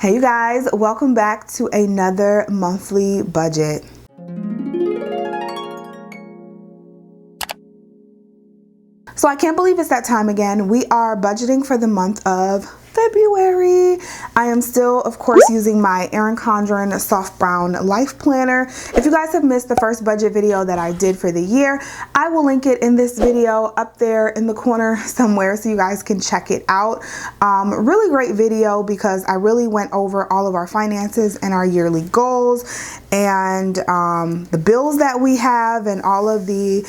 Hey you guys, welcome back to another monthly budget. So I can't believe it's that time again. We are budgeting for the month of February. I am still, of course, using my Erin Condren Soft Brown Life Planner. If you guys have missed the first budget video that I did for the year, I will link it in this video up there in the corner somewhere so you guys can check it out. Really great video because I really went over all of our finances and our yearly goals and the bills that we have and all of the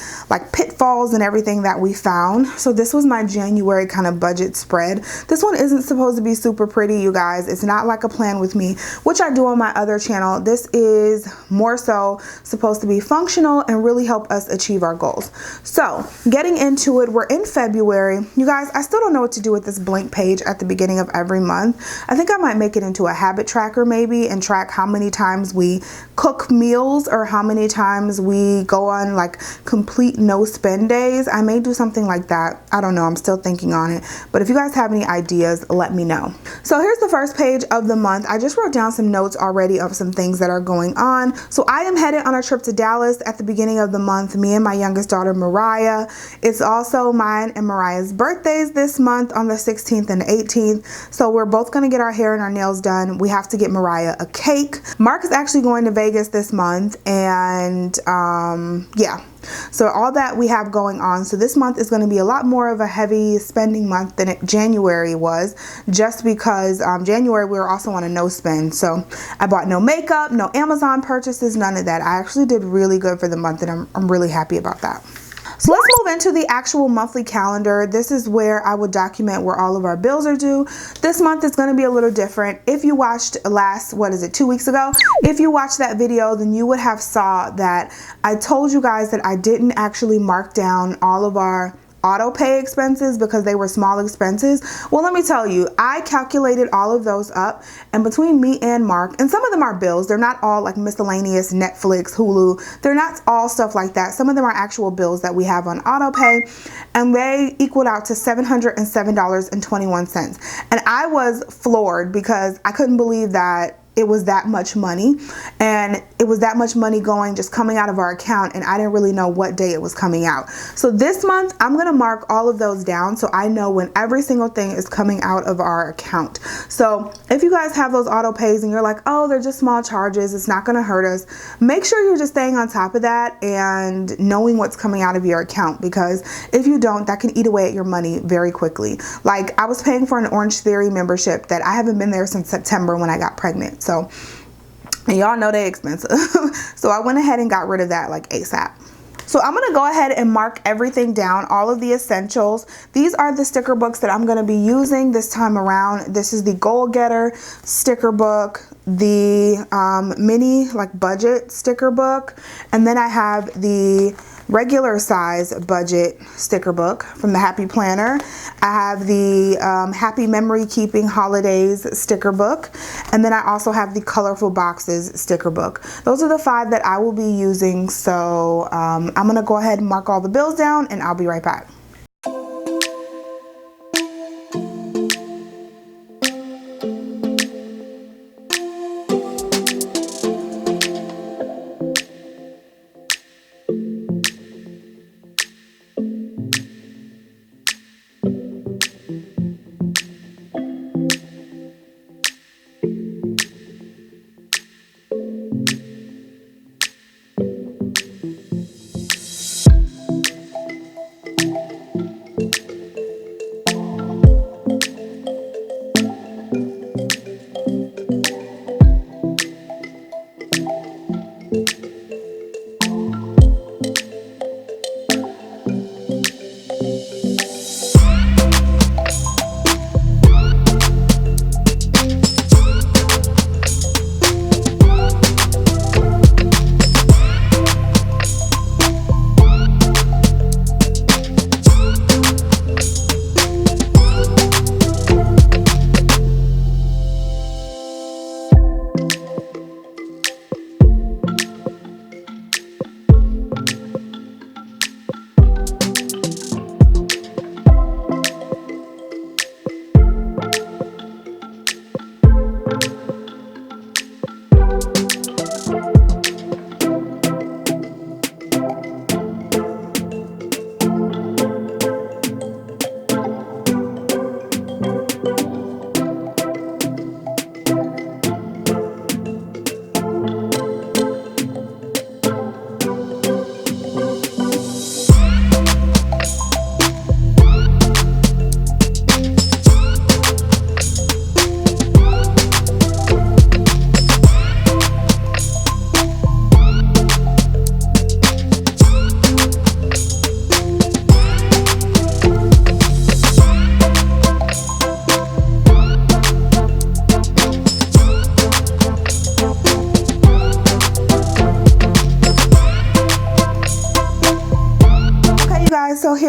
pitfalls and everything that we found. So this was my January kind of budget spread. This one isn't supposed to be super pretty, you guys. It's not like a plan with me, which I do on my other channel. This is more so supposed to be functional and really help us achieve our goals. So getting into it, we're in February. You guys, I still don't know what to do with this blank page at the beginning of every month. I think I might make it into a habit tracker maybe and track how many times we cook meals or how many times we go on complete no spend days. I may do something like that. I don't know. I'm still thinking on it. But if you guys have any ideas, let me know. So here's the first page of the month. I just wrote down some notes already of some things that are going on. So I am headed on a trip to Dallas at the beginning of the month, me and my youngest daughter, Mariah. It's also mine and Mariah's birthdays this month on the 16th and 18th. So we're both going to get our hair and our nails done. We have to get Mariah a cake. Mark is actually going to Vegas this month, and yeah. So all that we have going on. So this month is going to be a lot more of a heavy spending month than January was, just because January we were also on a no spend. So I bought no makeup, no Amazon purchases, none of that. I actually did really good for the month, and I'm really happy about that. So let's move into the actual monthly calendar. This is where I would document where all of our bills are due. This month is going to be a little different. If you watched 2 weeks ago, if you watched that video, then you would have saw that I told you guys that I didn't actually mark down all of our auto pay expenses because they were small expenses. Well, let me tell you, I calculated all of those up, and between me and Mark, and some of them are bills, they're not all like miscellaneous Netflix, Hulu, they're not all stuff like that. Some of them are actual bills that we have on auto pay, and they equaled out to $707.21. And I was floored because I couldn't believe that it was that much money, and it was that much money just coming out of our account, and I didn't really know what day it was coming out. So this month I'm gonna mark all of those down so I know when every single thing is coming out of our account. So if you guys have those auto pays and you're like, oh, they're just small charges, it's not gonna hurt us, make sure you're just staying on top of that and knowing what's coming out of your account, because if you don't, that can eat away at your money very quickly. Like I was paying for an Orange Theory membership that I haven't been there since September when I got pregnant. So y'all know they're expensive. So I went ahead and got rid of that ASAP. So I'm gonna go ahead and mark everything down, all of the essentials. These are the sticker books that I'm gonna be using this time around. This is the Goal Getter sticker book, the mini budget sticker book, and then I have the regular size budget sticker book from the Happy Planner. I have the Happy Memory Keeping Holidays sticker book, and then I also have the Colorful Boxes sticker book. Those are the 5 that I will be using. So I'm gonna go ahead and mark all the bills down, and I'll be right back.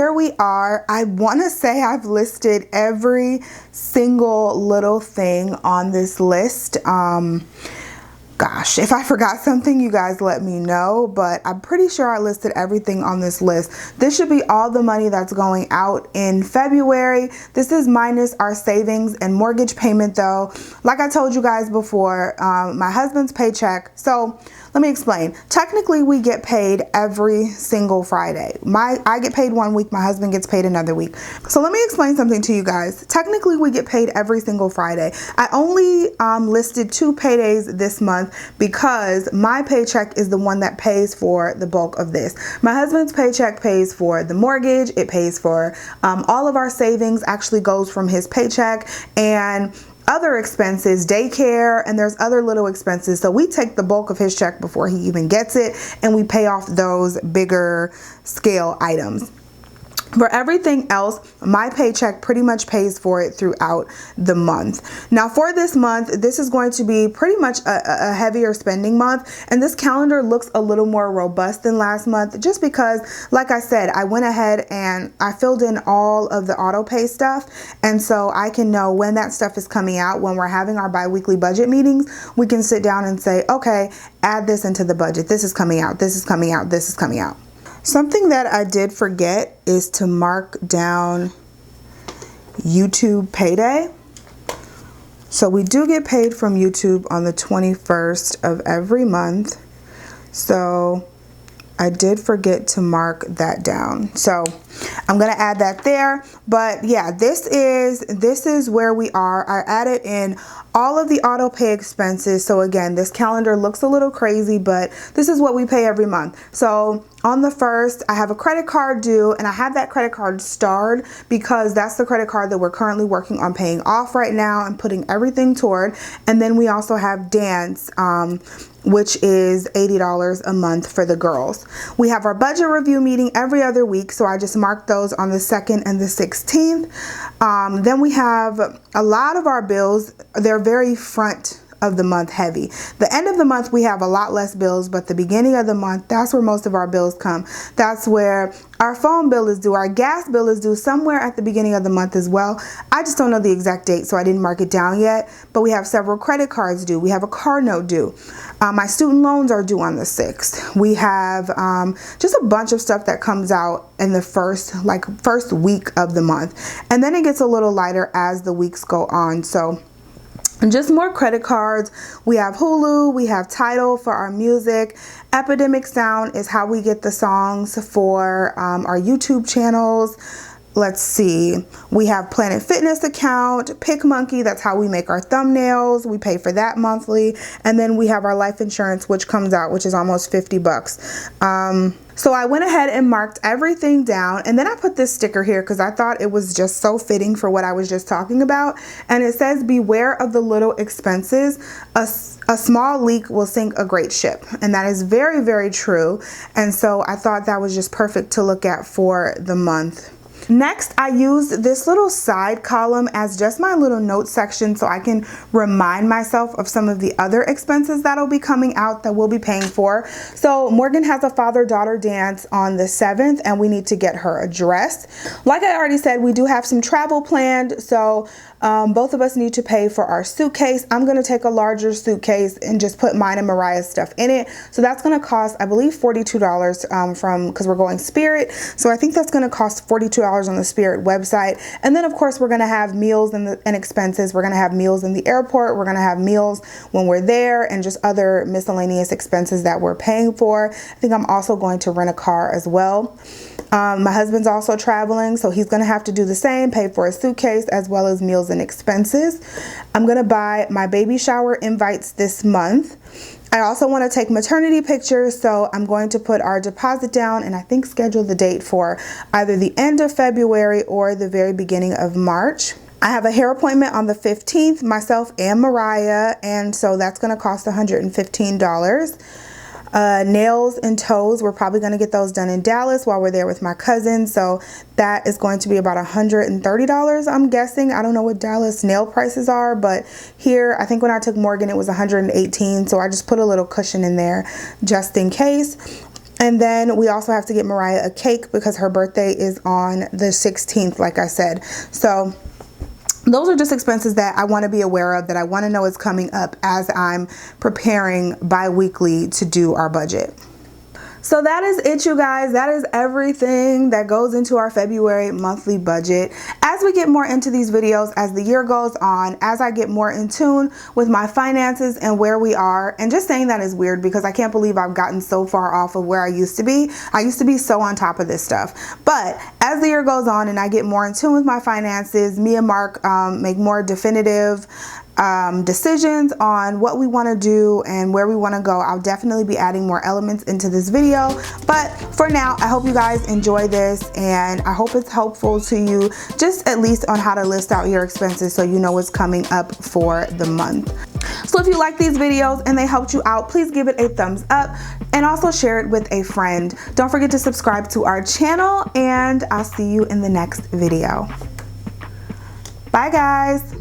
here we are. I want to say I've listed every single little thing on this list. Gosh, if I forgot something, you guys let me know, but I'm pretty sure I listed everything on this list. This should be all the money that's going out in February. This is minus our savings and mortgage payment though. Like I told you guys before, my husband's paycheck. So let me explain. Technically, we get paid every single Friday. I get paid one week, my husband gets paid another week. So let me explain something to you guys. Technically, we get paid every single Friday. I only listed 2 paydays this month because my paycheck is the one that pays for the bulk of this. My husband's paycheck pays for the mortgage, it pays for all of our savings actually goes from his paycheck, and other expenses, daycare, and there's other little expenses. So we take the bulk of his check before he even gets it, and we pay off those bigger scale items. For everything else, my paycheck pretty much pays for it throughout the month. Now for this month, this is going to be pretty much a heavier spending month, and this calendar looks a little more robust than last month just because, like I said, I went ahead and I filled in all of the auto pay stuff, and so I can know when that stuff is coming out. When we're having our bi-weekly budget meetings, we can sit down and say, okay, add this into the budget. This is coming out, this is coming out, this is coming out. Something that I did forget is to mark down YouTube payday. So we do get paid from YouTube on the 21st of every month. So I did forget to mark that down. So I'm going to add that there. But yeah, this is where we are. I added in all of the auto pay expenses. So again, this calendar looks a little crazy, but this is what we pay every month. So on the 1st, I have a credit card due, and I have that credit card starred because that's the credit card that we're currently working on paying off right now and putting everything toward. And then we also have dance, which is $80 a month for the girls. We have our budget review meeting every other week, so I just marked those on the 2nd and the 16th. Then we have a lot of our bills. They're very front of the month heavy. The end of the month we have a lot less bills, but the beginning of the month, that's where most of our bills come. That's where our phone bill is due, our gas bill is due somewhere at the beginning of the month as well. I just don't know the exact date, so I didn't mark it down yet, but we have several credit cards due. We have a car note due. My student loans are due on the 6th. We have just a bunch of stuff that comes out in the first week of the month, and then it gets a little lighter as the weeks go on. So just more credit cards. We have Hulu, we have Tidal for our music. Epidemic Sound is how we get the songs for our YouTube channels. Let's see, we have Planet Fitness account, PicMonkey, that's how we make our thumbnails. We pay for that monthly. And then we have our life insurance, which comes out, which is almost 50 bucks. So I went ahead and marked everything down, and then I put this sticker here because I thought it was just so fitting for what I was just talking about. And it says, beware of the little expenses. A small leak will sink a great ship. And that is very, very true. And so I thought that was just perfect to look at for the month. Next, I used this little side column as just my little note section so I can remind myself of some of the other expenses that'll be coming out that we'll be paying for. So Morgan has a father-daughter dance on the 7th, and we need to get her addressed. Like I already said, we do have some travel planned, so both of us need to pay for our suitcase. I'm going to take a larger suitcase and just put mine and Mariah's stuff in it. So that's going to cost, I believe, $42 because we're going Spirit. So I think that's going to cost $42 on the Spirit website. And then of course we're going to have meals and expenses. We're going to have meals in the airport. We're going to have meals when we're there, and just other miscellaneous expenses that we're paying for. I think I'm also going to rent a car as well. My husband's also traveling, so he's going to have to do the same, pay for a suitcase as well as meals and expenses. I'm going to buy my baby shower invites this month. I also want to take maternity pictures, so I'm going to put our deposit down and I think schedule the date for either the end of February or the very beginning of March. I have a hair appointment on the 15th, myself and Mariah, and so that's going to cost $115. Nails and toes, we're probably going to get those done in Dallas while we're there with my cousin, so that is going to be about $130, I'm guessing. I don't know what Dallas nail prices are, but here, I think when I took Morgan it was $118, so I just put a little cushion in there just in case. And then we also have to get Mariah a cake because her birthday is on the 16th, like I said. So those are just expenses that I want to be aware of, that I want to know is coming up as I'm preparing bi-weekly to do our budget. So that is it, you guys. That is everything that goes into our February monthly budget. As we get more into these videos, as the year goes on, as I get more in tune with my finances and where we are, and just saying that is weird because I can't believe I've gotten so far off of where I used to be. I used to be so on top of this stuff. But as the year goes on and I get more in tune with my finances, me and Mark make more definitive decisions on what we want to do and where we want to go, I'll definitely be adding more elements into this video. But for now, I hope you guys enjoy this, and I hope it's helpful to you, just at least on how to list out your expenses so you know what's coming up for the month. So if you like these videos and they helped you out, please give it a thumbs up and also share it with a friend. Don't forget to subscribe to our channel, and I'll see you in the next video. Bye guys.